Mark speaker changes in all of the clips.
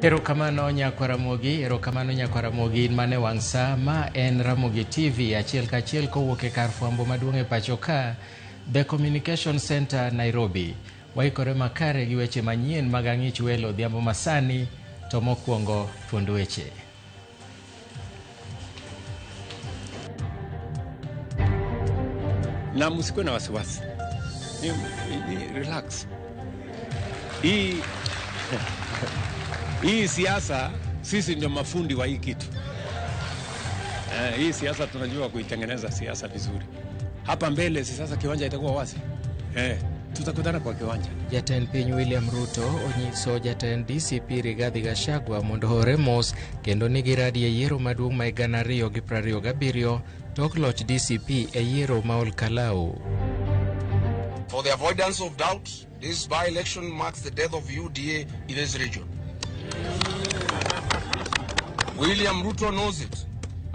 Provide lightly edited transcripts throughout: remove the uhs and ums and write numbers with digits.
Speaker 1: Erokamano Nyakwaramogi mane wangsa ma en Ramogi TV achiel kachiel kowuok e kar fwambo maduong' e pacho ka The Communication Center Nairobi. Waikore makare gi weche manyien mag ang'ich welo odhiambo masani, to mokwongo thuond weche.
Speaker 2: Na msikuwe na wasiwasi. Relax. Hii siasa sisi ndio mafundi wa hii kitu. Hii siasa tunajua kuitengeneza siasa vizuri. Hapa mbele sasa kiwanja itakuwa wazi. Tutakutana kwa kiwanja.
Speaker 1: Jatend piny William Ruto onyiso jatend DCP Rigathi Gachagua mondo hore mos kendo nigi radi e yiero maduong' ma 2027 tok loch DCP e yiero ma Ol Kalou.
Speaker 3: For the avoidance of doubt, this by-election marks the death of UDA in this region. William Ruto knows it,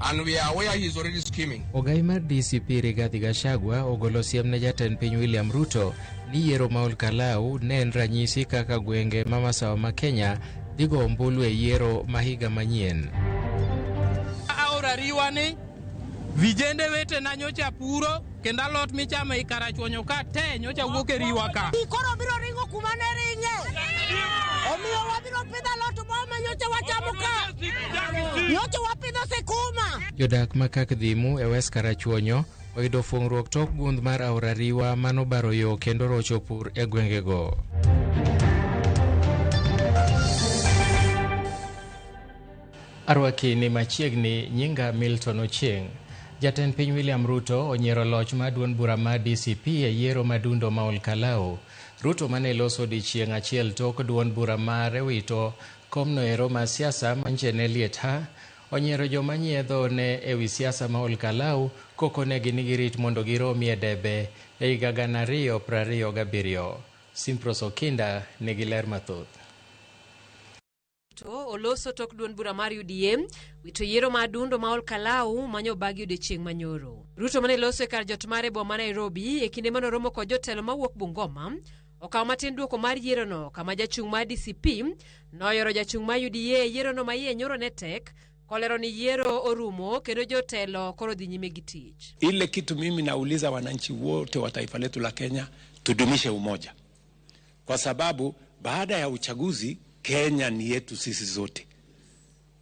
Speaker 3: and we are aware he is already scheming.
Speaker 1: Ogai mar DCP Rigathi Gachagua ogolo siem ne jatend piny William Ruto ni yiero ma Ol Kalou ne en ranyisi kaka gwenge ma masawa ma Kenya dhigo ombulu e yiero ma higa manyien.
Speaker 4: Aora riwani vijende wete na nyocha puro kenda lot michama ikarachuonyo ka te nyocha wuok e riwa ka.
Speaker 5: Koro biro ringo kuma ne ringe. Omiyo wabiro pidho lot ma nyocha wachamo ka. Nyocha wapidho sekuma.
Speaker 1: Jodak makak dhimu e West Karachuonyo oyudo fuong'ruok tok gund mar aora riwa manobaro yo kendo rocho pur e gwengego. Arwaki ni machiegni nyinga Milton Ochieng'. Jatend piny William Ruto onyiero loch ma duond bura mar DCP e yiero madundo ma Ol Kalou. Ruto mane loso odiechieng' achiel tok duond bura mare wito komno ero ma siasa manchene liet ha onyiero joma nyiedho ne ewi siasa ma Ol Kalou kokonegi ni girit mondo giromi e debe e higa 2027. Simpros Okinda nigi ler mathoth.
Speaker 6: Oloso tok duond bura mar UDA wito yiero madundo ma Ol Kalou manyo bagi odiechieng' manyoro. Ruto mane loso e kar jot mare boma Nairobi e kinde manoromo kod jotelo mawuok Bungoma okaw matin duoko mar yiero no kama jachung' mar DCP noyoro jachung' mar UDA yiero no ma iye nyoro ne tek kolero ni yiero orumo kendo jotelo koro dhi nyime gi tich.
Speaker 2: Ile kitu mimi nauliza wananchi wote wa taifa letu la Kenya, tudumishe umoja. Kwa sababu baada ya uchaguzi Kenya ni yetu sisi zote.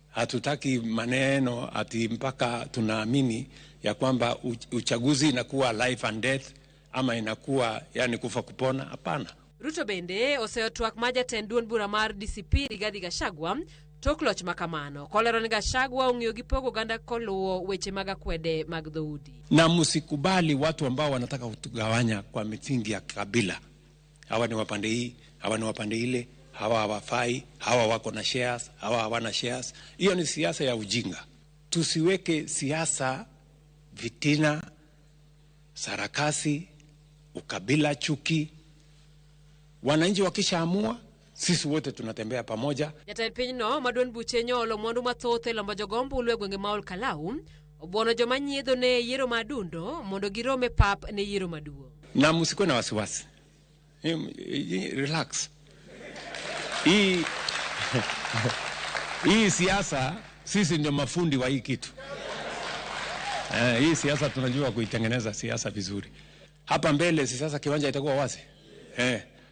Speaker 2: Hatutaki maneno ati mpaka tunaamini ya kwamba uchaguzi inakuwa life and death ama inakuwa yani kufa kupona. Hapana.
Speaker 6: Ruto bende oseyotwak ma jatend duond bura mar DCP Rigathi Gachagua tok loch makamano. Kolero ni Gachagua ong'iyo gi pogo ganda koluwo weche mag akwede mag dhoudi.
Speaker 2: Na msikubali watu ambao wanataka kutugawanya kwa misingi ya kabila. Hawa ni wapande hii, hawa ni wapande ile. Hawa hawafai, hawa wako na shares, hawa hawana shares. Hiyo ni siasa ya ujinga. Tusiweke siasa vitina, sarakasi, ukabila, chuki. Wananchi wakishaamua, sisi wote tunatembea pamoja.
Speaker 6: Jatend piny no maduond buche nyolo mwandu mathoth e lombo jogombo ulwe gwenge ma Ol Kalou obuono joma nyiedho ne yiero madundo mondo girome pap ne yiero maduong'.
Speaker 2: Na msikuwe na wasiwasi. Relax. Hii siasa sisi ndio mafundi wa hii kitu. Hii siasa tunajua kuitengeneza siasa vizuri. Hapa mbele sasa kiwanja itakuwa wazi.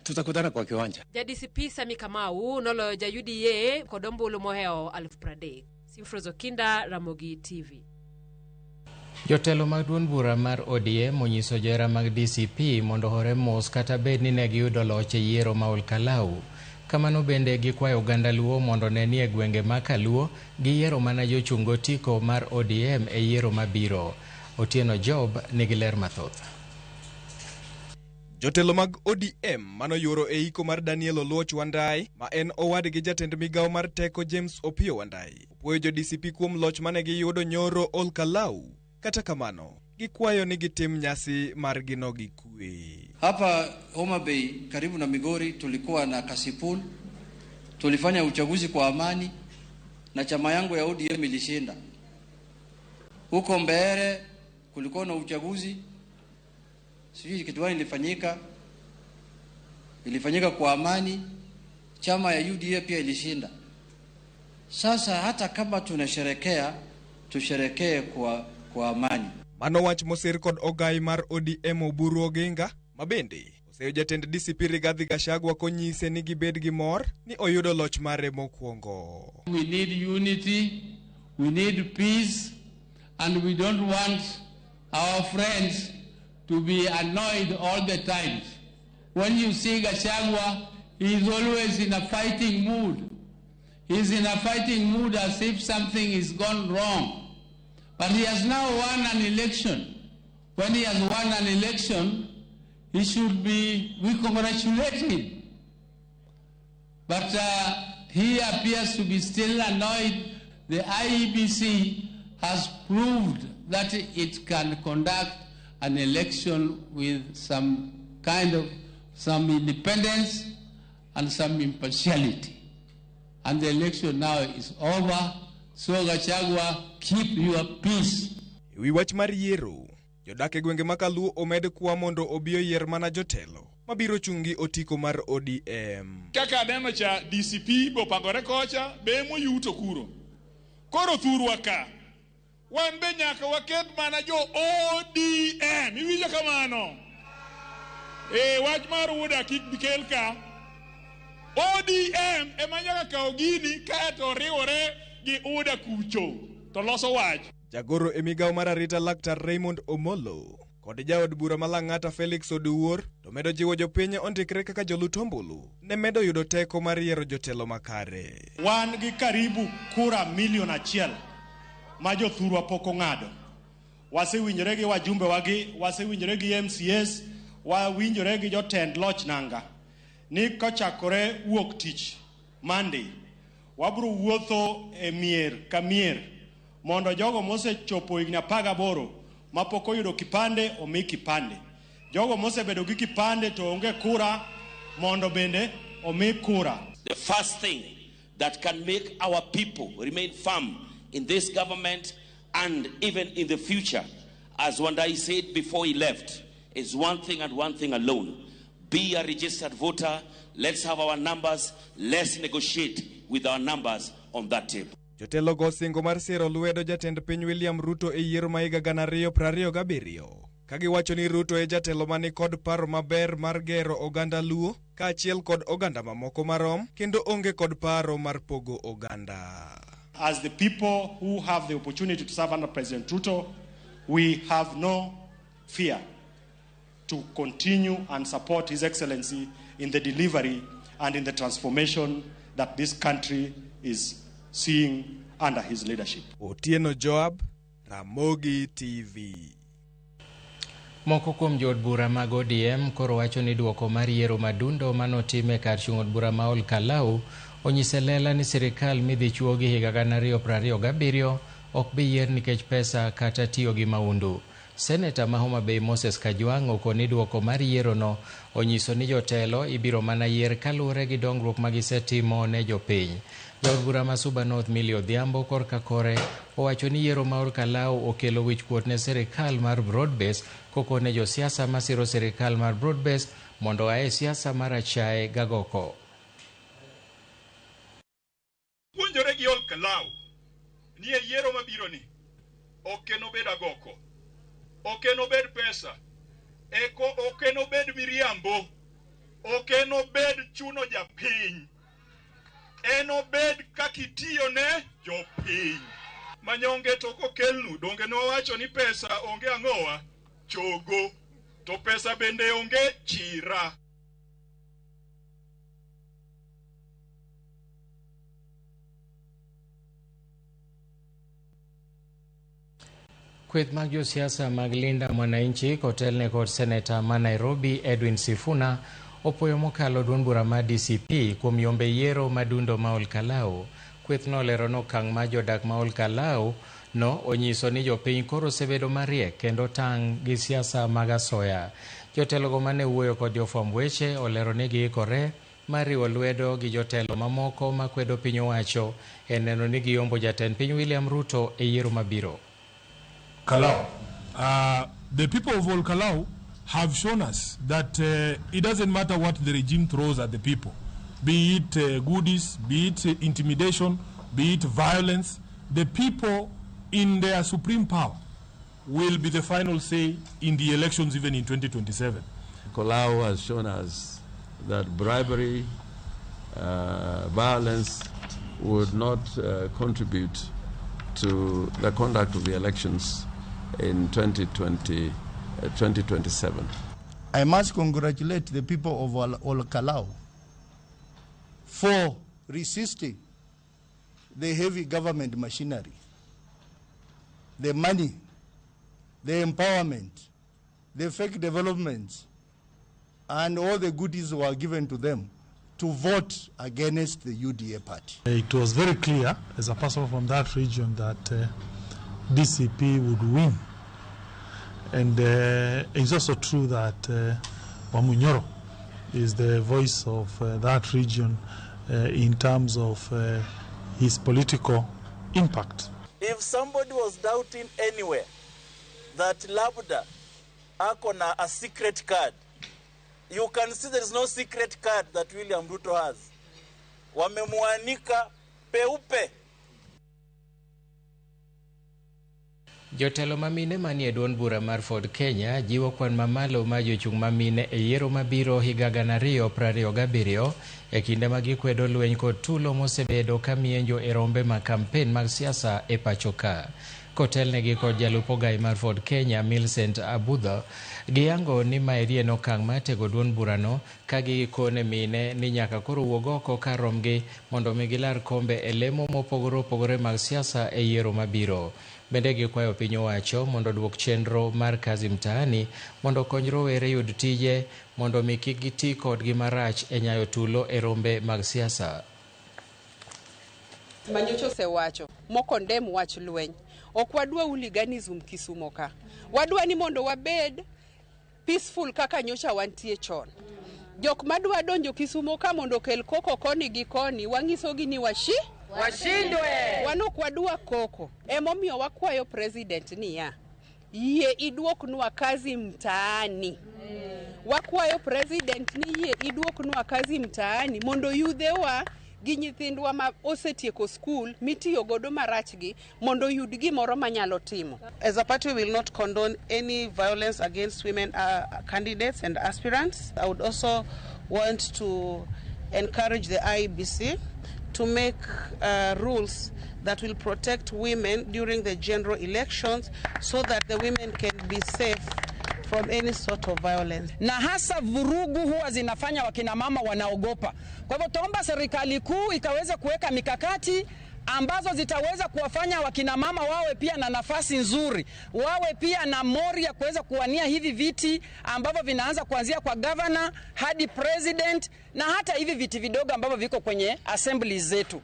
Speaker 2: Tutakutana kwa kiwanja.
Speaker 6: DCP Sami Kamau noloyo UDA kod ombulu moheo 30. Simpros Okinda, Ramogi TV.
Speaker 1: Jotelo mag duond bura mar ODM onyiso johera mag DCP mondo hore mos kata bed ni ne giyudo loch e yiero ma Ol Kalou. Kamano bende gikwayo oganda Luo mondo ne nie gwenge ma Kaluo gi yiero mana jochung' otiko mar ODM e yiero mabiro. Otieno Job nigi ler mathoth.
Speaker 7: Jotelo mag ODM manoyoro e iko mar Daniel Oluoch Wandai ma en owad gi jatend migawo mar teko James Opiyo Wandai opuoyo jo DCP kuom loch mane giyudo nyoro Ol Kalou. Kata kamano gikwayo ni gitim nyasi mar gino gi kwe.
Speaker 8: Hapa Homa Bay karibu na Migori tulikuwa na Kasipul, tulifanya uchaguzi kwa amani na chama yangu ya ODM ilishinda. Huko Mbeere kulikuwa na uchaguzi, sijui kitu gani ilifanyika kwa amani, chama ya UDA pia ilishinda. Sasa hata kama tunasherekea, tusherekee kwa amani.
Speaker 7: Mano wach mosir kod ogai mar ODM Oburu Oginga, mabende oseyo jatend DCP Rigathi Gachagua konyise ni gibed gi mor ni oyudo loch mare mokwongo.
Speaker 9: We need unity, we need peace, and we don't want our friends to be annoyed all the time. When you see Gachagua, he is always in a fighting mood. He's in a fighting mood as if something is gone wrong. But he has now won an election. When he has won an election, we congratulate him. But he appears to be still annoyed. The IEBC has proved that it can conduct an election with some independence and some impartiality. And the election now is over. So Gachagua, keep your peace.
Speaker 7: Ewi wach mar yiero, jodak e gwenge makaluo omed kwa mondo obiyo yier mana jotelo mabiro chungi otiko mar ODM.
Speaker 10: Kaka aneno cha DCP bopangore kocha be moyuto kuro. Koro thurwa ka. Wan be nyaka waket mana jo ODM. Iwinjo kamano? Wach mar wuoda kik bikel ka. ODM ema nyaka kawo gini kaeto riwore gi uda kucho to loso wach.
Speaker 7: Jagoro e migawo mar arita Laktar Raymond Omolo kod jaod bura malang'ata Felix Oduor to medo jiwo jopiny ondikre kaka jolut ombulu ne medo yudo teko mar yiero jotelo makare.
Speaker 11: Wan gi karibu kura 1,000,000 ma jothurwa pok ong'ado. Wasewinjore gi wajumbe wagi, wasewinjore gi MCS, wawinjore gi jotend loch nanga. Ni kochakore wuok tich Monday, wabro wuotho e mier ka mier mondo jogo mosechopo higni 18 mapok oyudo kipande omi kipande. Jogo mosebedo gi kipande to onge kura mondo bende omi kura.
Speaker 12: The first thing that can make our people remain firm in this government and even in the future, as Wandai said before he left, is one thing and one thing alone. Be a registered voter. Let's have our numbers. Let's negotiate with our numbers on that table.
Speaker 7: Jotelo go singo mar siro lwedo jatend piny William Ruto e yiero ma higa 2027. Kagiwacho ni Ruto e jatelo mani kod paro maber mar gero oganda luo, kaachiel kod oganda mamoko marom, kendo onge kod paro mar pogo oganda.
Speaker 11: As the people who have the opportunity to serve under President Ruto, we have no fear to continue and support His Excellency in the delivery and in the transformation that this country is seeing under his leadership.
Speaker 7: Otieno Joab, Ramogi TV.
Speaker 1: Moko kuom jood bura mag ODM koro wacho ni duoko mar yiero madundo manotime kar chung' od bura ma Olkalau onyise lela ni sirikal midhi chuo gi higa 2027 ok bi yier nikech pesa kata tiyo gi maundu. Seneta ma Homa Bay Moses Kajwang' okoni duoko mar yiero no onyiso ni jotelo ibiro mana yier kaluwore gi dongruok magisetimo ne jopiny. Jaod bura ma Suba North Millie Odhiambo korka kore owacho ni yiero ma Olkalau okelo wichkuot ne sirikal mar Broadbase kokone josiasa masiro sirikal mar Broadbase mondo ae siasa mar achaye gagoko.
Speaker 10: Puonjore gi Olkalau ni e yiero mabiro ni okeno bed agoko, okeno bed pesa, okeno bed miriambo, okeno bed chuno japiny, eno bed kakitiyo ne jopiny. Manyonge to kokelnu donge no wacho ni pesa onge ang'owa chogo, to pesa bende onge chira.
Speaker 1: Kweth mag josiasa mag Linda Mwananchi kotelne kod seneta ma Nairobi Edwin Sifuna opoyo mokalo duond bura ma DCP kuom yombe yiero madundo ma Olkalau. Kweth no lero no kang' ma jodak ma Olkalau no onyiso ni jopiny koro sebedo mariek kendo tang' gi siasa mag asoya. Jotelogo mane wuoyo kod jofwamb weche olero ni giikore mariwo lwedo gi jotelo mamoko makwedo piny owacho e neno ni giyombo jatend piny William Ruto e yiero mabiro.
Speaker 13: Kalau. The people of Olkalau have shown us that it doesn't matter what the regime throws at the people, be it goodies, be it intimidation, be it violence, the people in their supreme power will be the final say in the elections even in 2027.
Speaker 14: Kalau has shown us that bribery, violence would not contribute to the conduct of the elections in 2027.
Speaker 15: I must congratulate the people of Ol Kalou for resisting the heavy government machinery, the money, the empowerment, the fake developments, and all the goodies were given to them to vote against the UDA party.
Speaker 16: It was very clear, as a person from that region, that DCP would win. And it's also true that Wamunyoro is the voice of that region in terms of his political impact.
Speaker 17: If somebody was doubting anywhere that Labda akona a secret card, you can see there is no secret card that William Ruto has. Wamemuanika peupe.
Speaker 1: Jotelo mamine manie duond bura mar Ford Kenya jiwo kwan mamalo ma jochung' mamine e yiero mabiro higa 2027 e kinde ma gikwedo lweny kod tulo mosebedo kamienjo e rombe ma kampen mag siasa e pachoka. Kotelnegi kod jalup ogai mar Ford Kenya Millicent Abudho giyango ni maeri en okang' matego duond burano ka gikone mine ni nyaka koro wuog oko kar romgi mondo mi gilar kombe e lemo mopogore opogore mag siasa e yiero mabiro. Bende gikwayo piny owacho mondo duok chenro mar kazi mtaani mondo kony rowere yud tije mondo mi kik giti kodgi marach e nyayo tulo e rombe mag siasa.
Speaker 18: Manyocho osewacho mokondem wach lweny. Ok wadwa hooliganism Kisumo ka. Wadwa ni mondo wabed peaceful kaka nyocha wantie chon. Jok madwa donjo Kisumo ka mondo kel koko koni gi koni wangisogi ni washindwe. Wanok wadwa koko. Emomiyo wakwayo president niya. Yie iduoknwa kazi mtaani. Wakwayo president ni yie iduoknwa kazi mtaani mondo yudhewa gi nyithindwa ma osetieko school mitiyo godo marachgi mondo yud gimoro manyalo timo.
Speaker 19: As a party, we will not condone any violence against women candidates and aspirants. I would also want to encourage the IEBC to make rules that will protect women during the general elections so that the women can be safe from any sort of violence.
Speaker 20: Na hasa vurugu huwa zinafanya wakina mama wanaogopa. Kwa hivyo tuomba serikali kuu ikaweza kuweka mikakati ambazo zitaweza kuwafanya wakina mama wawe pia na nafasi nzuri, wawe pia na mori ya kuweza kuwania hivi viti ambavyo vinaanza kuanzia kwa governor hadi president na hata hivi viti vidogo ambavyo viko kwenye assembly zetu.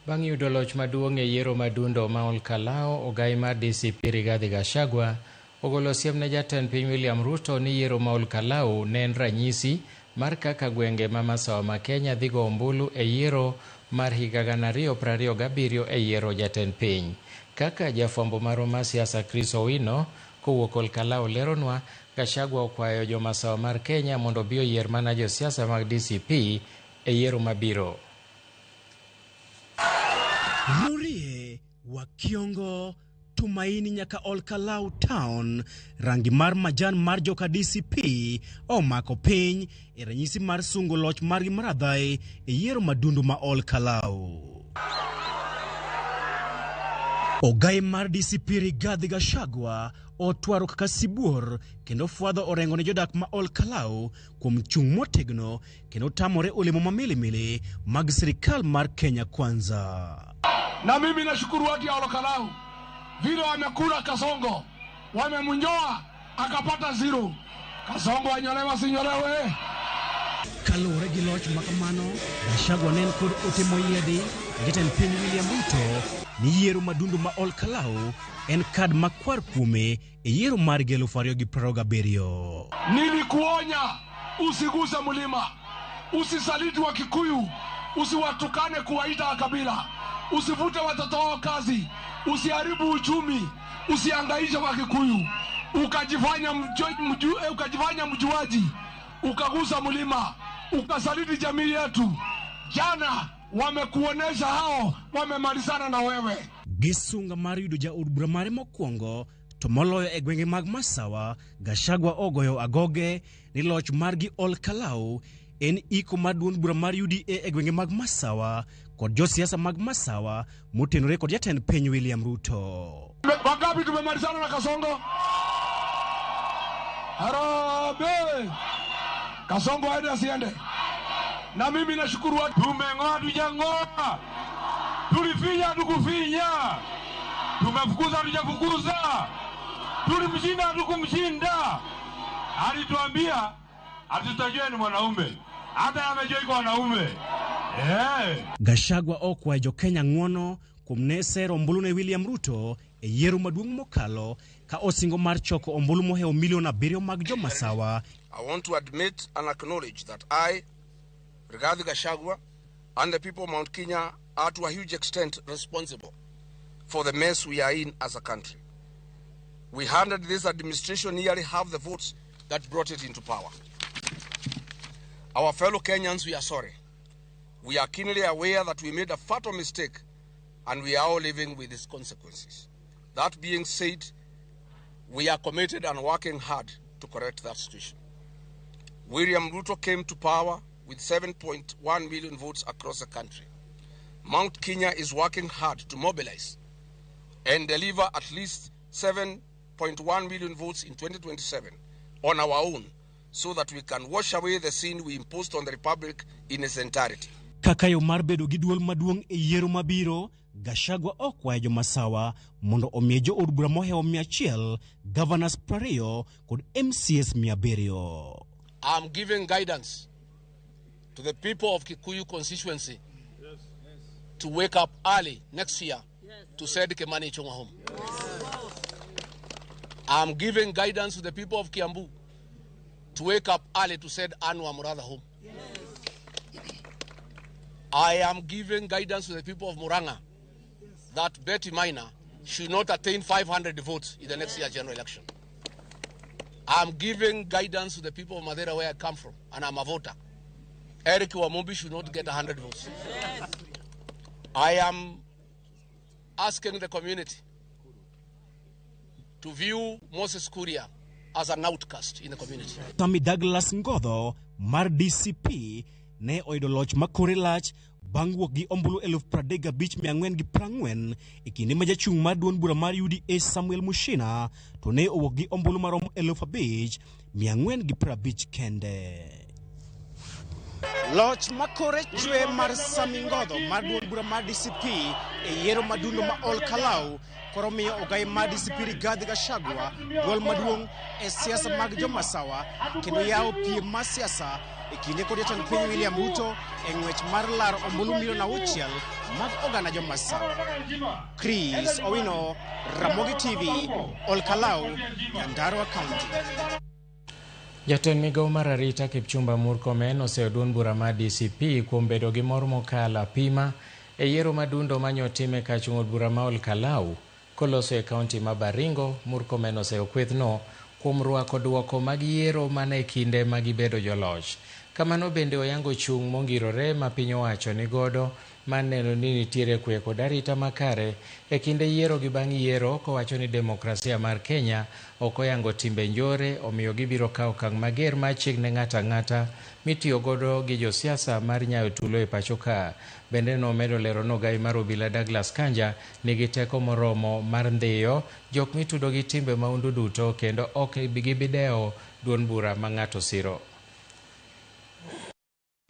Speaker 1: Bang' yudo loch maduong' e yiero madundo ma Ol Kalou, ogai mar DCP Rigathi Gachagua ogolo siem ne jatend piny William Ruto ni yiero ma Ol Kalou ne en ranyisi mar kaka gwenge ma masawa ma Kenya dhigo ombulu e yiero mar higa 2027 e yiero jatend piny. Kaka jafwambo marwa mar siasa Chris Owino kowuok Ol Kalou leronwa, Gachagua okwayo jo masawa mar Kenya mondo bi oyier mana josiasa mag DCP e yiero mabiro.
Speaker 21: Nurie Wakiongo Tumaini nyaka Ol Kalou Town, rangi mar majan mar joka DCP omako piny e ranyisi mar sungo loch margi maradhai e yiero madundu ma Ol Kalou. Ogai mar DCP Rigathi Gachagua otwaro kaka sibuor kendo fwadho orengo ne jodak ma Ol Kalou kuom chung' motegno kendo tamore olemo mamilimili mag sirikal mar Kenya Kwanza.
Speaker 13: Na mimi nashukuru watu ya Ol Kalou vile wamekula Kasongo, wamemunyoa akapata 0. Kasongo anyolewa sinyolewe.
Speaker 21: Kalure gi loch makamano, Gachagua nen kod ote moyiedhi jatend piny William Ruto ni yiero madundu ma Ol Kalou en kad makwar kuome e yiero mar 2027.
Speaker 13: Nilikuonya usiguse mlima, usisaliti wa Kikuyu, usiwatukane kuwaita kabila, usivute watoto wao kazi, usiharibu uchumi, usihangaishe wa Kikuyu, ukajifanya mjuaji, ukagusa mlima, ukasaliti jamii yetu. Jana wamekuonesha hao wamemalizana na wewe.
Speaker 21: Gisunga mar yudo jaod bura mare mokwongo to moloyo e gwenge mag Masawa, Gachagua ogoyo agoge ni loch margi Ol Kalou en iko mar duond bura mar UDA e gwenge mag Masawa kod josiasa mag Masawa motenore kod jatend piny William Ruto.
Speaker 13: Wangapi tumemalizana na Kasongo? Harambee! Kasongo aende asiende. Na mimi nashukuru watu tumeng'oa tujang'oa. Tulifinya tukufinya. Tumefukuza tujafukuza. Tulimshinda tukumshinda. Alituambia atutajue ni mwanaume. Hata amejua iko wanaume.
Speaker 21: Gachagua okwayo Kenya ng'wono kuom ne sero ombulu ne William Ruto e yiero maduong' mokalo ka osingo mar choko ombulu moheo milion 7 mag jo Masawa.
Speaker 3: I want to admit and acknowledge that I, Rigathi Gachagua, and the people of Mount Kenya are to a huge extent responsible for the mess we are in as a country. We handed this administration nearly half the votes that brought it into power. Our fellow Kenyans, we are sorry. We are keenly aware that we made a fatal mistake and we are all living with its consequences. That being said, we are committed and working hard to correct that situation. William Ruto came to power with 7.1 million votes across the country. Mount Kenya is working hard to mobilize and deliver at least 7.1 million votes in 2027 on our own so that we can wash away the sin we imposed on the Republic in its entirety.
Speaker 21: Kakayo mar bedo gi duol maduong' e yiero mabiro, Gachagua okwayo jo Masawa mondo omiye jo od bura moheo 100, governors 20 kod MCS 700.
Speaker 3: I'm giving guidance to the people of Kikuyu constituency to wake up early next year to send Kimani Ichung'wah home. I'm giving guidance to the people of Kiambu to wake up early to send Anne Wamuratha home. I am giving guidance to the people of Murang'a that Betty Maina should not attain 500 votes in the next year general election. I'm giving guidance to the people of Madeira where I come from, and I'm a voter. Eric Wamumbi should not get 100 votes. I am asking the community to view Moses Kuria as an outcast in the community.
Speaker 21: Tommy Douglas Ngodho mar DCP ne oyudo loch makore lach bang' wuok gi ombulu 35,440 e kinde ma jachung' mar duond bura mar UDA Samuel Mushina to ne owuok gi ombulu maromo 5,450 kende. Loch makore chwe mar Sami Ngodho mar duond bura mar DCP e yiero madundo ma Ol Kalou koro miyo ogai mar DCP Rigathi Gachagua duol maduong' e siasa mag jo Masawa kendo yawo piem mar siasa e kinde kod jatend piny William Ruto e ng'wech mar laro ombulu milion 6 mag oganda jo Masawa. Chris Owino, Ramogi TV, Ol Kalou, Nyandarua County.
Speaker 1: Jatend migao mar arita Kipchumba Murkomen oseo duond bura mar DCP kuom bedo gi mor mokalo apima e yiero madundo manyotime ka chung' od bura ma Ol Kalou koloso e kaunti ma Baringo. Murkomen oseo kwethno kuom rwako duoko mag yiero mane kinde magibedo joloch. Kamano bende oyango chung' mongirore ma piny owacho ni godo maneno ni nitiere kwe kod arita makare e kinde yiero gi bang' yiero, kowacho ni demokrasia mar Kenya ok oyango timbe njore, omiyo gibiro kawo okang' mager mar chigne ng'ata ng'ata mitiyo godo gi josiasa mar nyayo tulo e pacho ka. Bende nomedo lero no gai mar obila Douglas Kanja nigi teko moromo mar ndhiyo jok mitudo gi timbe maundu duto kendo ok gibideo duond bura ma ng'ato siro.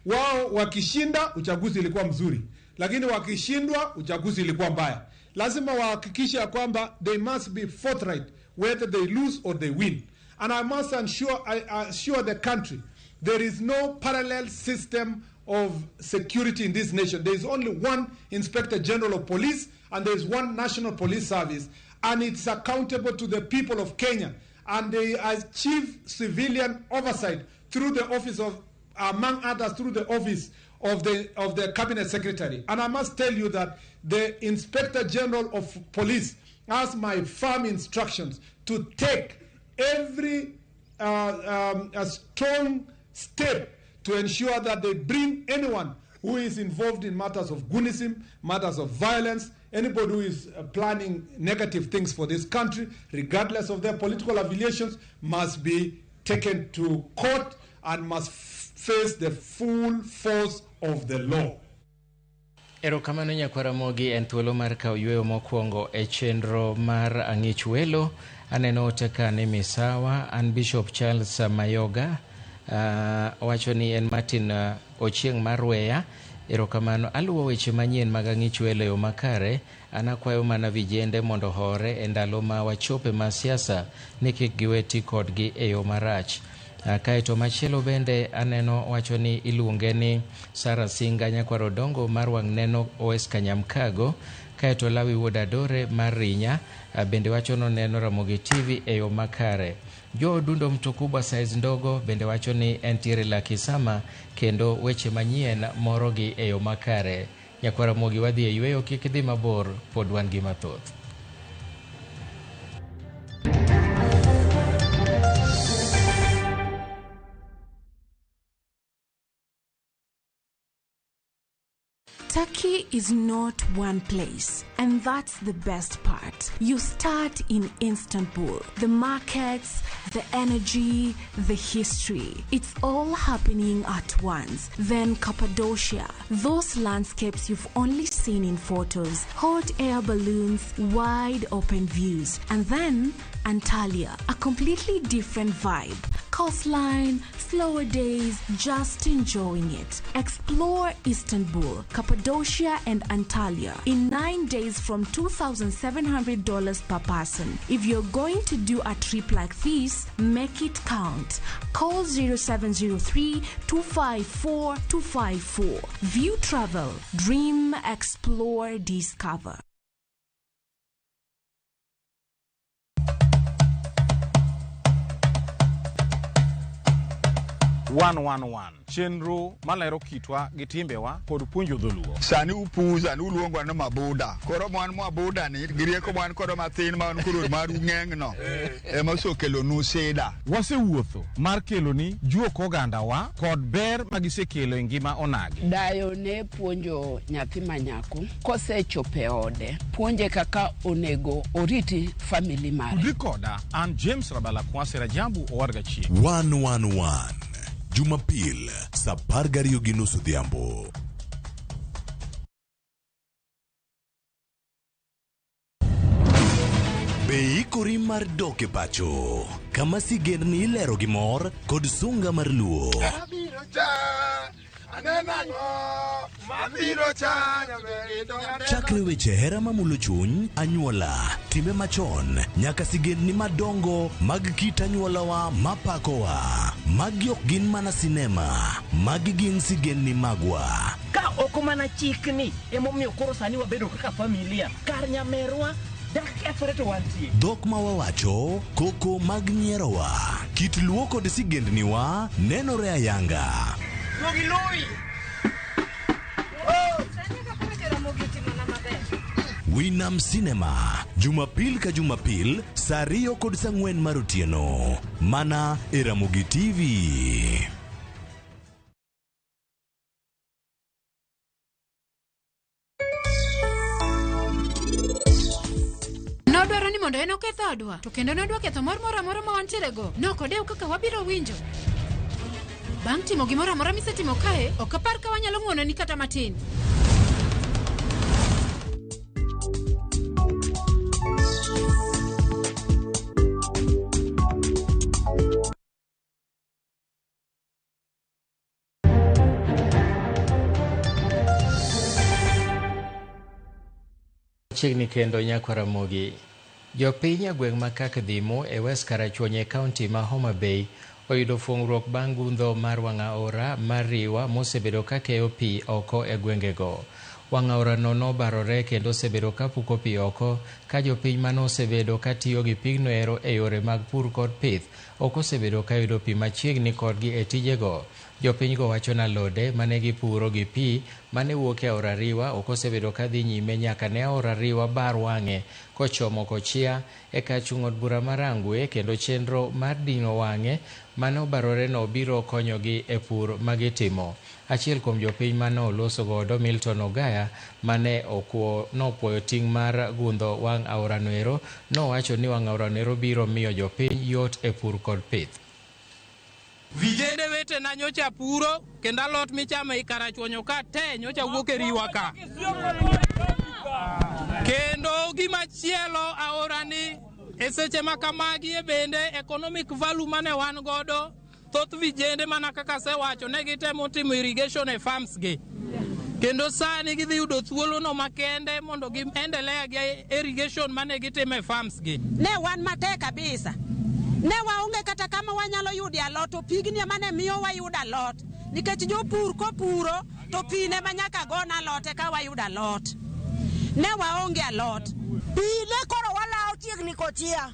Speaker 22: Wao wakishinda uchaguzi ilikuwa mzuri, lakini wakishindwa uchaguzi ilikuwa mbaya. Lazima wahakikisha kwamba they must be forthright whether they lose or they win. And I must assure the country there is no parallel system of security in this nation. There is only one Inspector General of Police and there is one National Police Service, and it's accountable to the people of Kenya, and they achieve civilian oversight through the office of, among others, through the office of the Cabinet Secretary. And I must tell you that the Inspector General of Police has my firm instructions to take every a strong step to ensure that they bring anyone who is involved in matters of goonism, matters of violence, anybody who is planning negative things for this country, regardless of their political affiliations, must be taken to court and must face the full force of the law.
Speaker 1: Erokamano Nyakwaramogi, en thuolo mar kawo yweyo mokwongo e chenro mar ang'ich welo. Aneno ote ka ni misawa. An Bishop Charles Mayoga wacho ni en Martin Ochieng Marweya. Erokamano. Aluwo weche manyien mag ang'ich welo yo makare. Anakwayo mana vijende mondo hore e ndalo ma wachope ma siasa ni kik giweti kodgi e yo marach. Kaeto machielo bende aneno wacho ni iluonge ni Sara Singa Nyakwaro Dongo mar wang' neno OS Kanyamkago. Kaeto Lawi Wodadore mar Rinya bende wacho no neno Ramogi TV e yo makare. Jo Dundo Mtukubwa size ndogo bende wacho ni entiere Lakisama kendo weche manyien morogi e yo makare. Nyakwaramogi wadhi e yweyo, kik dhi mabor, pod wan gi mathoth.
Speaker 4: Turkey is not one place, and that's the best part. You start in Istanbul. The markets, the energy, the history. It's all happening at once. Then Cappadocia. Those landscapes you've only seen in photos. Hot air balloons, wide open views. And then Antalya, a completely different vibe. Coastline, slower days, just enjoying it. Explore Istanbul, Cappadocia and Antalya in 9 days from $2,700 per person. If you're going to do a trip like this, make it count. Call 0703-254-254. View Travel. Dream, explore, discover.
Speaker 5: 111 chenro malero kitwa gi timbewa kod puonjo dholuo.
Speaker 23: Sani upuza ni uluongwa na mabuda. Koro mwan mabuda ni girieko mwan koro mathin man koro maru ng'eng'no. Ema sokelo nu seda.
Speaker 5: Wasewuotho mar kelo ni juok ogandawa kod ber magisekelo e ngima onagi.
Speaker 24: Dayo ne puonjo nyathi manyako kosechope ode. Puonje kaka onego oriti family mare.
Speaker 5: Rikoda an James Rabalakwasi Rajabu owarga chi.
Speaker 25: 111 Jumapil sa 12:30 odhiambo. Be ikori mar doke pacho kama sigendni ilero gi mor kod sunga mar luo. Chakre weche hera mamulo chuny, anyuola, timbe machon, nyaka sigendni madongo mag kit anyuolawa mapakowa. Magi ok gin mana sinema, magi gin sigendni magwa.
Speaker 26: Ka oko mana chikni emomiyo koro sani wabedo kaka familia. Kar nyamerwa dak eforeto wantie.
Speaker 25: Dhok ma wawacho, koko mag nyierowa, kit luo kod sigendniwa nenore ayanga.
Speaker 26: Lui.
Speaker 25: Winam Cinema, Jumapil ka Jumapil, saa 2 kod saa 4 mar otieno. Mana e Ramogi TV.
Speaker 27: Nodwaro ni mondo en oketho odwa, to kendo nodwa ketho moro amora ma wantiere go. Nokodew kaka wabiro winjo. Bang' timo gimoro amora misetimo kae, ok apar ka wanyalo ng'wono ni kata matin.
Speaker 1: Chiegni kendo Nyakwaramogi. Jopiny agweng' ma Kakdhimo e West Karachuonyo e kaunti ma Homa Bay oyudo fuong'ruok bang' gundho mar wang' aora mar Riwa mosebedo ka keyo pi oko e gwengego. Wang' aora no nobarore kendo osebedo ka puko pi oko ka jopiny mano osebedo ka tiyo gi pigno ero e yore mag pur kod pith ok osebedo ka yudo pi machiegni kodgi e tijego. Jopinygo wacho na lode mane gipuro gi pi mane wuok e aora Riwa okosebedo kadhi nyime nyaka ne aora Riwa bar wang'e kochomo Kochia eka chung' od bura mar Rangwe, kendo chenro mar dino wang'e mane obarore no biro konyogi e pur magitimo. Achiel kuom jopiny mane oloso godo, Milton Ogaya, mane nopuoyo ting' mar gundho wang' aora Noero, nowacho ni wang' aora Noero biro miyo jopiny yot e pur kod pith.
Speaker 2: Vijende wete na nyocha puro kendo alot michamo i Karachuonyo ka te nyocha wuok e Riwa ka. Kendo gimachielo aora ni e seche makamagi e bende economic value mane wan godo, thoth vijende mana kaka sewacho ne gitemo timo irrigation e farms gi. Kendo sani gidhi yudo thuolo no makende mondo giendelea gi irrigation mane gitimo e farms gi.
Speaker 6: Ne wan matek kabisa. Ne waonge kata kama wanyalo yudi alot, to pigni mane miyo wayudo alot. Nikech jopur kopuro to pine manyaka gona alot eka wayudo alot. Ne waonge alot.
Speaker 7: Pile koro walao chiegni Kochia.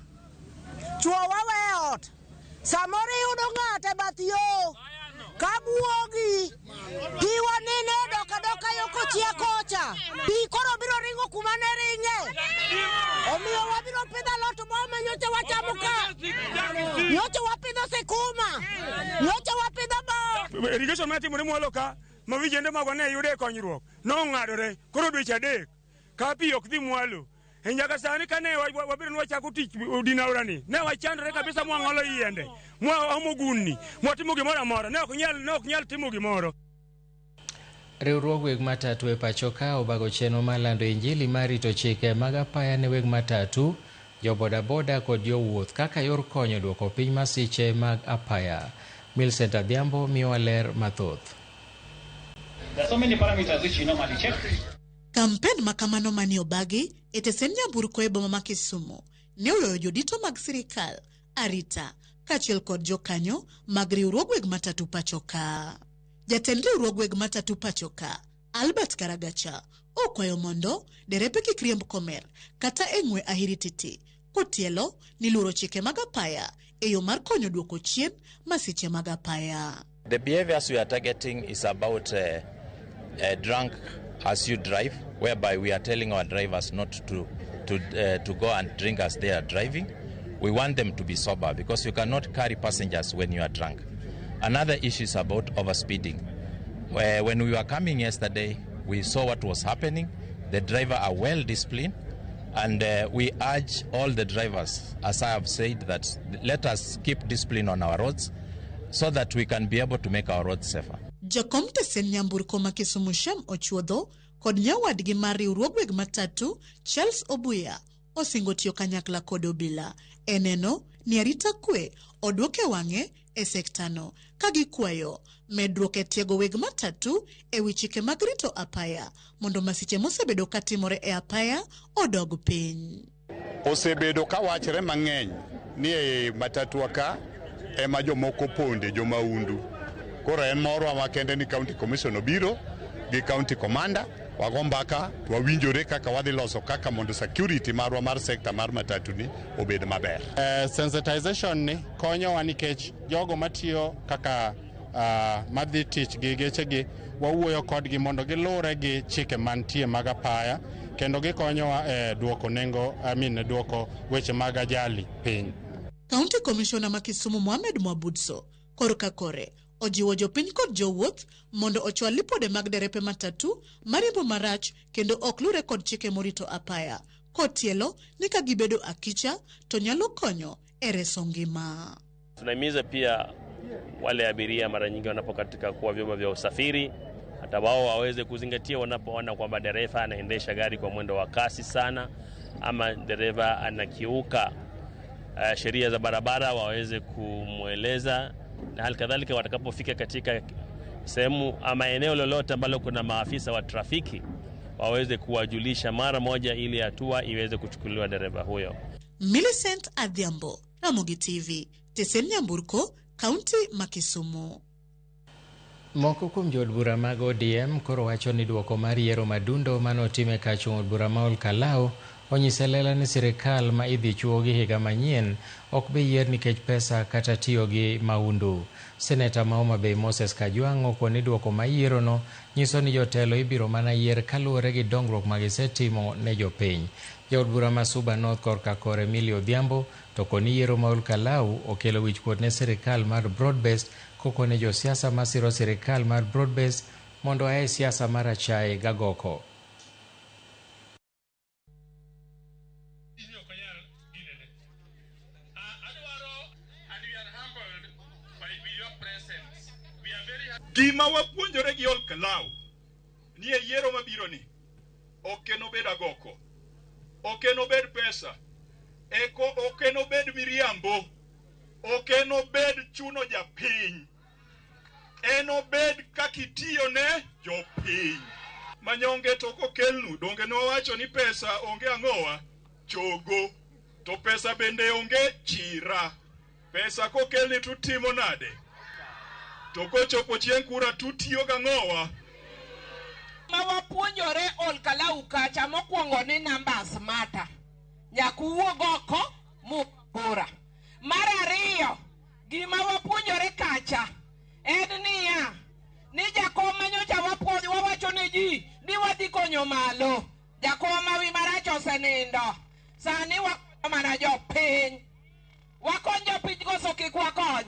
Speaker 7: Chuo wawe ot. Samoro yudo ng'ate bath yo. Kabuogi. Piwa nene doka yo Kochia kocha. Pi koro biro ringo kuma ne ringe. Omiyo wabiro pidho alot moma nyocha wachamo ka. Nyocha wapidho sikuma. Nyocha wapidho bo.
Speaker 8: Irrigation matimore mwalo ka, ma vijende magwa ne yude konyruok. No ng'adore, koro dweche adek. Ka pi ok dhi mwalo. Nyaka sani kane wabiro nwachako tich udina aorani, ne wachandore kabisa mwang'olo yiende, mwaomo guni, mwatimo gimoro amora, ne ok nyal timo gimoro.
Speaker 1: Riwruog weg matatu e pacho ka obago chenro mar lando injili mar rito chike mag apaya ne weg matatu, jobodaboda kod jowuoth kaka yor konyo duoko piny masiche mag apaya. Millicent Adhiambo miyowa ler mathoth.
Speaker 9: Kampen makamano mani obagi e tesen nyamburko e boma ma Kisumu ne oyoyo jodito mag sirikal, arita, kachiel kod jokanyo mag riwruog weg matatu pacho ka. Jatend riwruog weg matatu pacho ka, Albert Karagacha, okwayo mondo derepe kik riemb komer kata eng'we ahirititi, kotielo ni luoro chike mag apaya e yo mar konyo duoko chien masiche mag apaya.
Speaker 11: The behaviors we are targeting is about drunk as you drive, whereby we are telling our drivers not to go and drink as they are driving. We want them to be sober because you cannot carry passengers when you are drunk. Another issue is about overspeeding. When we were coming yesterday, we saw what was happening. The drivers are well disciplined, and we urge all the drivers, as I have said, that let us keep discipline on our roads so that we can be able to make our roads safer.
Speaker 9: Jakom tesen nyamburko ma Kisumu Shem Ochuodho kod nyawadgi mar riwruog weg matatu Charles Obuya osingo tiyo kanyakla kod obila eneno ni arita kwe odwoke wang'e e sektano ka gikwayo medruok e tiego weg matatu e wi chike mag rito apaya mondo masiche mosebedo katimore e apaya odog piny.
Speaker 23: Osebedo ka wachre mang'eny ni e matatu aka ema jomoko ponde jomaundu. Koro en moro makende ni County Commission obiro gi County Commander wago mbaka wawinjore kaka wadhi loso kaka mondo security marwa mar sekta mar matatu ni obed maber.
Speaker 12: Sensitization ni konyowa nikech jogo matiyo kaka madhi tich gi gechegi wawuoyo kodgi mondo gilure gi chike mantie mag apaya kendo gikonyowa e duoko nengo duoko weche mag ajali piny.
Speaker 9: County Commissioner ma Kisumu Mohamed Mwabudso korka kore ojiwo jopiny kod jowuoth mondo ochwal lipode mag derepe matatu mariembo marach kendo ok lure kod chike morito apaya kotielo ni ka gibedo akicha to nyalo konyo e reso ngima.
Speaker 28: Tunahimiza pia wale abiria mara nyingi wanapokatika kuwa vyombo vya usafiri hata wao waweze kuzingatia wanapoona kwamba dereva anaendesha gari kwa mwendo wa kasi sana ama dereva anakiuka sheria za barabara, waweze kumweleza, na hali kadhalika watakapofika katika sehemu ama eneo lolote ambalo kuna maafisa wa trafiki waweze kuwajulisha mara moja ili hatua iweze kuchukuliwa dereva huyo.
Speaker 9: Millicent Adhiambo, Ramogi TV, tesen nyamburko, County ma Kisumu.
Speaker 1: Moko kuom jod bura mag ODM koro wacho ni duoko mar yiero madundo manotime ka chung' od bura ma Olkalau Onyise lela ni sirikal ma idhi chuo gi higa manyien ok bi yier nikech pesa kata tiyo gi maundu. Seneta ma Homa Bay Moses Kajwang' okoni duoko mayierono nyiso ni jotelo ibiro mana yier kaluwore gi dongruok ma gisetimo ne jopiny. Jaod bura ma Suba North korka kor Emilio Odhiambo to koni yiero ma Olkalau okelo wichkuot ne sirikal mar Broad-Based kokone josiasa masiro sirikal mar Broad-Based mondo ae siasa mar achaye gagoko.
Speaker 10: Gima wapuonjore gi Olkalau ni e yiero mabiro ni okeno bed agoko, okeno bed pesa, okeno bed miriambo, okeno bed chuno japiny, eno bed kakitiyo ne jopiny. Manyonge to kokelnu donge no wacho ni pesa onge ang'owa chogo, to pesa bende onge chira. Pesa kokelni tutimo nade? To kochopo chieng' kura tutiyo gang'owa.
Speaker 14: Ma wapuonjore Olkalau kacha mokwongo ni numbers matter. Nyakuwuog oko mukura. Mar ariyo, gima wapuonjore kacha en niya, ni jakom manyocha wawacho ne ji ni wadhi konyo malo. Jakom mawi marach osenindo. Sani wakonyo mana jopiny. Wakonyo piny koso kik wakony.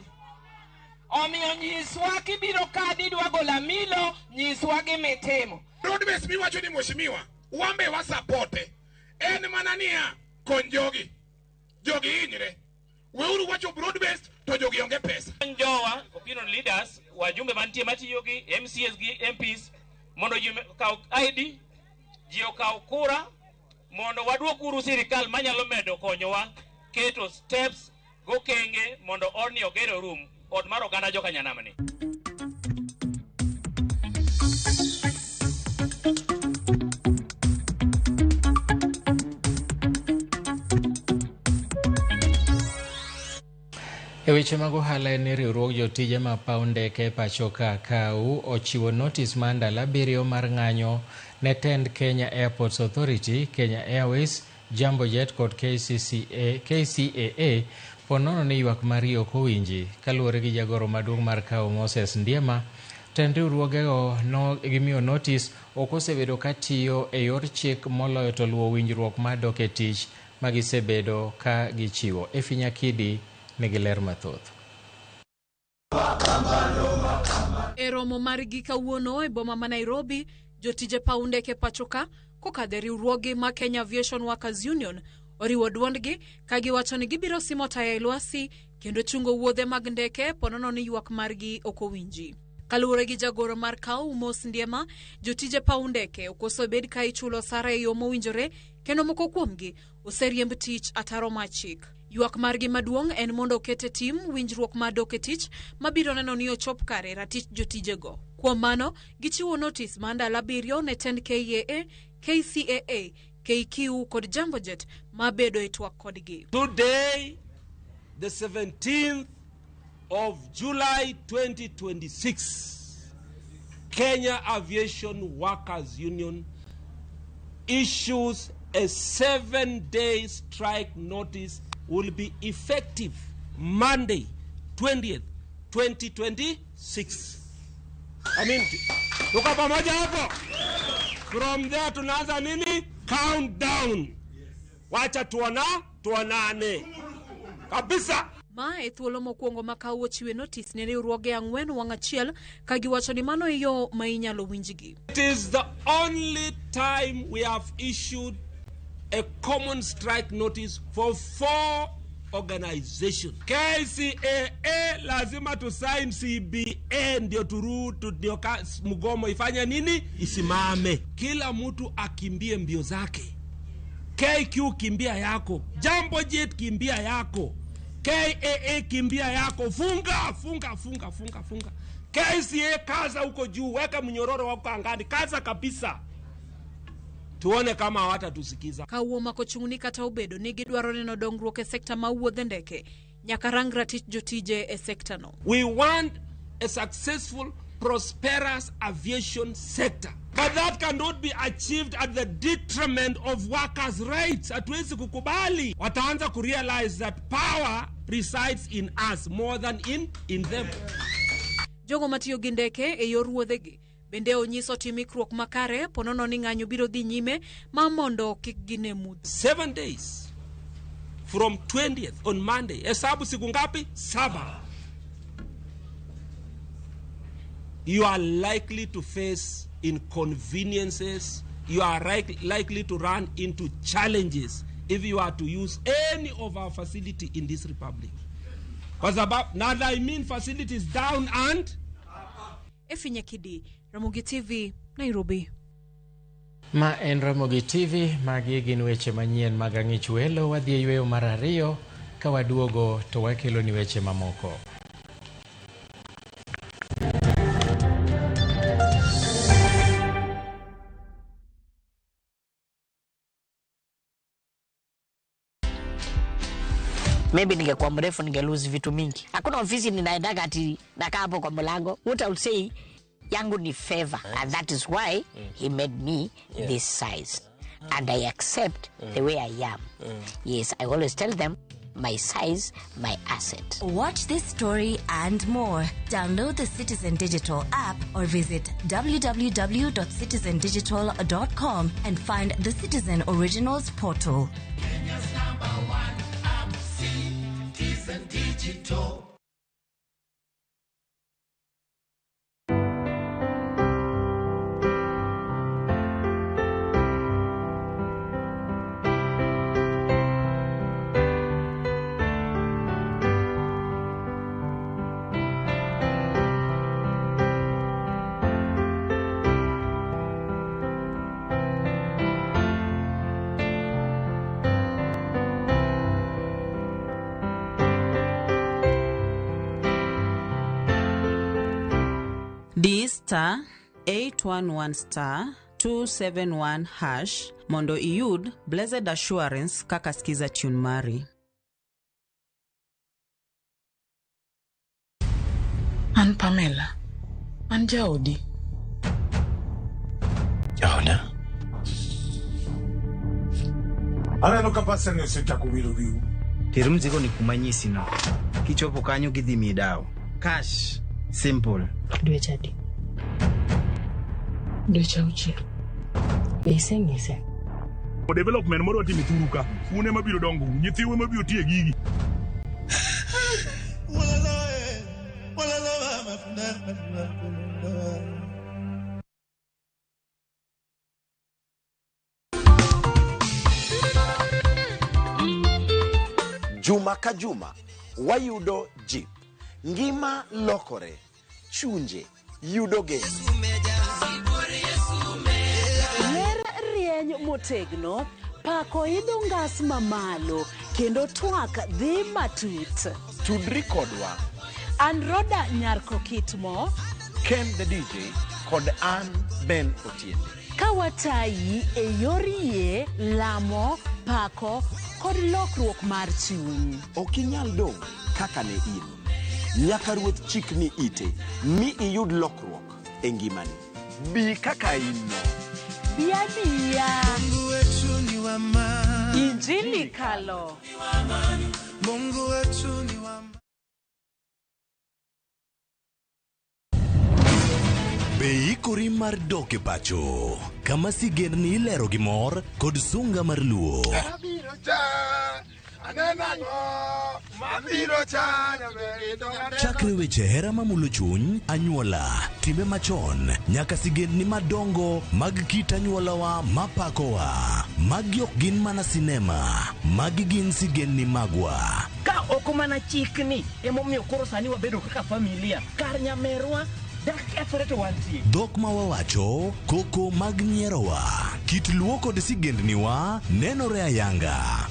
Speaker 14: Omiyo nyiswa kibiro kadi dwa gola milo, nyiswa gimitimo.
Speaker 13: Broad-Based miwacho ni mheshimiwa, wambe wa supporte. En mana niya, kony jogi. Jogi hinyre. Weuru wacho Broad-Based to jogi onge pesa.
Speaker 15: Jowa, opinion leaders, wajumbe mantie matiyo gi MCS gi MPs, mondo ji kaw ID, ji okaw kura, mondo waduok uru sirikal manyalo medo konyowa, keto steps, gokenge, mondo odni ogero room. Od mar oganda joka Nyanamani.
Speaker 1: E weche mag ohala ni riwruog jotije ma paw ndeke pacho ka KAU ochiwo notis mar ndalo 7 mar ng'anyo ne tend Kenya Airports Authority, Kenya Airways, Jambojet kod KCAA ponono ni ywak mari ok owinji. Kaluwore gi jagoro maduong' mar KAU Moses Ndiema, tend riwruogego gimiyo notis ok osebedo katiyo e yor chik moloyo to luwo winjruok mar dok e tich ma gisebedo ka gichiwo. Efinya Kidi nigi ler mathoth.
Speaker 16: E romo margi kawuono e boma ma Nairobi, jotije paw ndeke pachoka kokadhe riwruoge ma Kenya Aviation Workers Union oriwo duondgi ka giwacho ni gibiro simo taya e lwasi kendo chungo wuodhe mag ndeke ponono ni ywak margi ok owinji. Kaluwore gi jagoro mar KAU Mos Ndiema, jotije paw ndeke ok osebed ka ichulo sara e yo mowinjore kendo moko kuomgi oseriemb tich ataro mar chik. Ywak margi maduong' en mondo okete tim winjruok mar dok e tich mabiro neno ni ochop kare ratich jotijego. Kuom mano, gichiwo notis mar ndalo 7 ne tend KAA, KCAA, KQ kod Jambojet mabedo e twak kodgi.
Speaker 17: Today, the 17th of July 2026, Kenya Aviation Workers Union issues a 7-day strike notice will be effective Monday, 20th, 2026. Tuko pamoja hapo? From there tunaanza nini? Countdown. Wacha tuonane. Kabisa.
Speaker 16: Ma e thuolo mokwongo ma KAU ochiwe notis ne riwruoge 4 wang' achiel ka giwacho ni mano e yo ma inyalo winjgi.
Speaker 17: It is the only time we have issued a common strike notice for 4 organizations. KCAA lazima tu sign CBA ndio ndio mgomo ifanye nini? Isimame. Kila mtu akimbie mbio zake. KQ kimbia yako. Jambojet kimbia yako. KAA kimbia yako. Funga. KCA kaza huko juu, weka mnyororo wako angani, kaza kabisa. Tuone kama hawatatusikiza.
Speaker 16: KAU omako chung'ni kata obedo ni gidwaro neno dongruok e sekta ma wuodhe ndeke nyaka rang ratich jotije e sekta no.
Speaker 17: We want a successful, prosperous aviation sector. But that cannot be achieved at the detriment of workers' rights. Hatuwezi kukubali. Wataanza kurealize that power resides in us more than in them.
Speaker 16: Jogo matiyo gi ndeke e yor wuodhegi bende onyiso timikruok makare ponono ni ng'anyo biro dhi nyime ma mondo kik gine mudho.
Speaker 17: 7 days from 20th on Monday. Hesabu siku ngapi? 7. You are likely to face inconveniences. You are likely to run into challenges if you are to use any of our facility in this republic. Because now I mean facilities down and
Speaker 16: Efinye Kidi, Ramogi TV, Nairobi.
Speaker 1: Ma en Ramogi TV, magi gin weche manyien mag ang'ich welo. Wadhi e yweyo mar ariyo, ka waduogo to wakelo ni weche mamoko.
Speaker 3: Maybe ningekuwa mrefu ningelose vitu mingi. Hakuna ofisi ninaendaga ati nakaa hapo kwa mlango. What I would say, yangu ni favor, and that is why he made me this size. And I accept the way I am. Yes, I always tell them, my size, my asset.
Speaker 4: Watch this story and more. Download the Citizen Digital app or visit www.citizendigital.com and find the Citizen Originals portal.
Speaker 18: Kenya's #1 app, Citizen Digital.
Speaker 19: D*811*271# mondo iyud Blessed Assurance kaka skiza tune mari.
Speaker 20: An Pamela. An jaodi.
Speaker 21: Jaoda? Aneno ka pasani osechako wilo wiu.
Speaker 22: Ter mzigo ni kumanyisi no. Kichopo kanyo gidhi midao. Cash. Simple.
Speaker 20: Dwe chadi. Dwe chauchi. Ngise.
Speaker 21: O development moro timi turuka. Une mabiro dongo. Nyithiwe mabiro tie gigi.
Speaker 24: Juma ka juma wayudo Jeep. Ngima lokore. Chunje yudo geno.
Speaker 29: Ler rieny motegno, pako idho ngas mamalo, kendo twak dhi matut.
Speaker 24: Tudri kodwa.
Speaker 29: An Roda Nyarko Kitmo,
Speaker 24: Ken the DJ, kod an Ben Otiende.
Speaker 29: Kawatayi e yor yie, lamo, pako, kod lokruok mar chuny.
Speaker 24: Okinyal dong kaka ne in. Nyaka ruoth chikni ite, mi iyud lokruok e ngimani. Bi kaka in no.
Speaker 29: Biya.
Speaker 18: Mungu wetu ni wa amani.
Speaker 29: Injili kalo.
Speaker 18: Mungu wetu ni wa amani.
Speaker 25: Beikori mar doke pacho, kama sigendni ilero gi mor kod sunga mar luo. Chakre weche hera mamulo chuny, anyuola, timbe machon, nyaka sigendni madongo mag kit anyuolawa mapakowa. Magi ok gin mana sinema, magi gin sigendni magwa.
Speaker 26: Ka oko mana chikni, emomiyo koro sani wabedo kaka familia. Kar nyamerwa
Speaker 25: Dhok ma wawacho, koko mag nyierowa, kit luo kod sigendniwa nenore ayanga.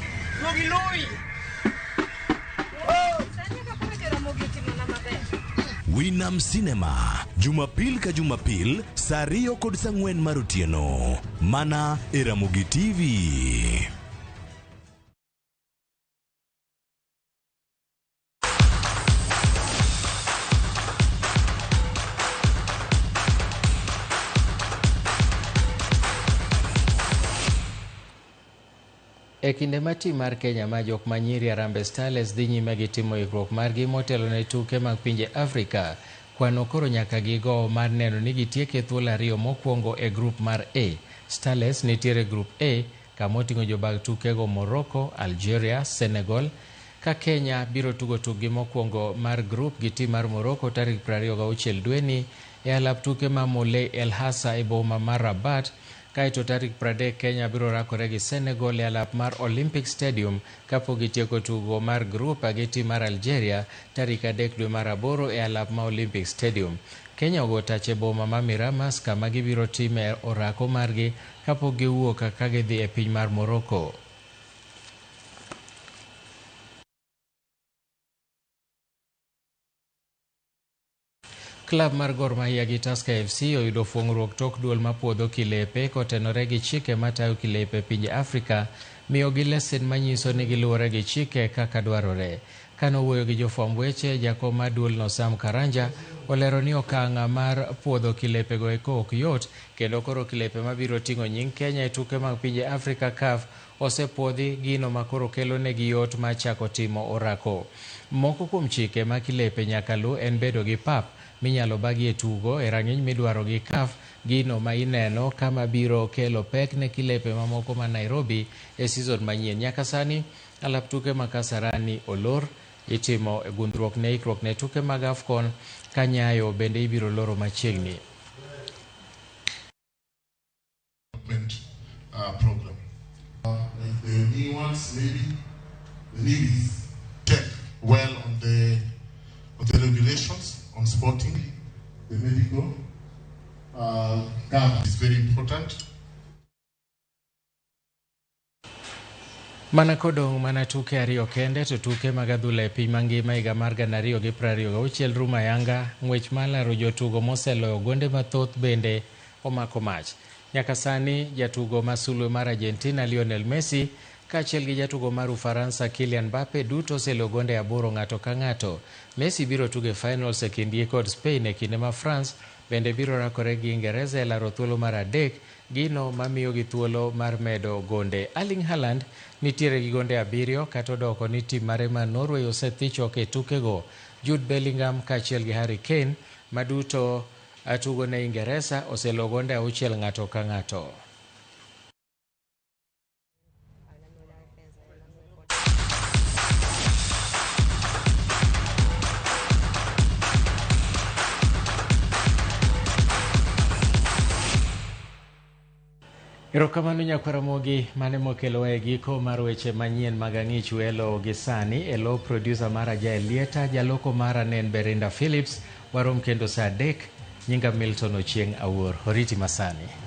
Speaker 25: Winam Cinema, Jumapil ka Jumapil, saa 2 kod saa 4 mar otieno. Mana e Ramogi TV.
Speaker 1: E kinde ma tim mar Kenya ma jok manyiri Harambee Starlets dhi nyime gi timo ikruok margi motelo ne tuke mag pinje Afrika, kwano koro nyaka gigo mar neno ni gitieke thuolo 2 mokwongo e grup mar A. Starlets nitiere grup A kama oting'o jobag tukego Morocco, Algeria, Senegal, ka Kenya biro tugo tukgi mokwongo mar grup gi tim mar Morocco tarik 26 dweni e alap tuke ma Moulay El Hassa e boma mar Rabat. Kaito tarik 30 Kenya biro rakore gi Senegal e alap mar Olympic Stadium kapok gitieko tugo mar grup gi tim mar Algeria tarik 3 dwe mar 8 e alap ma Olympic Stadium. Kenya ogo tach e boma ma Miramas kama gibiro time orako margi kapok giwuok ka gidhi e piny mar Morocco. Klab mar Gor Mahia gi Tusker FC oyudo fuong'ruok tok duol mapuodho kilepe kotenore gi chike matayo kilepe pinje Afrika miyogi lesen manyiso ni giluwore gi chike kaka dwarore. Kano wuoyo gi jofwamb weche, jakom mar duolno Sam Karanja olero ni okang' mar puodho kilepego eko ok yot, kendo koro kilepe mabiro ting'o nying Kenya e tuke mag pinje Afrika CAF osepuodhi, gino makoro kelo negi yot mar chako timo orako. Moko kuom chike ma kilepe nyaka lu en bedo gi pap minyalo bagi e tugo e rang'iny midwaro gi CAF, gino ma ineno kama biro kelo pek ne kilepe mamoko ma Nairobi e season manyien. Nyaka sani alap tuke ma Kasarani olor, itimo e gundruok ne ikruok ne tuke mag AFCON ka Nyayo bende ibiro loro machiegni.
Speaker 2: Program. Like the new ones, maybe the need is check well on the regulations on sporting, the medical cover is very important.
Speaker 1: Mana kodong' mana tuke 2 kende to tuke mag adhula e piny mangima higa mar 2026 Ruma Yanga, ng'wech mar laro jotugo moseloyo gonde mathoth bende omako mach. Nyaka sani jatugo masulwe mar Argentina Lionel Messi kaachiel gi jatugo mar Ufaransa Kylian Mbappe duto oseloyo gonde 8 ng'ato ka ng'ato. Messi biro tugo e finals e kindgi kod Spain e kinde ma France bende biro rakore gi Ingereza e laro thuolo mar 3, gino mamiyogi thuolo mar medo gonde. Erling Haaland nitiere gi gonde 7 kata odoko ni tim mare ma Norway osethicho e tukego. Jude Bellingham kaachiel gi Harry Kane maduto tugo ne Ingereza oseloyo gonde 6 ng'ato ka ng'ato. Erokamano Nyakwaramogi mane mokelo e giko mar weche manyien mag ang'ich welo gi sani. Elo producer mara Jael Lieta, jaloko mara nen Berinda Phillips. Warom kendo saa 3, nyinga Milton Ochieng' Awuor. Oriti masani.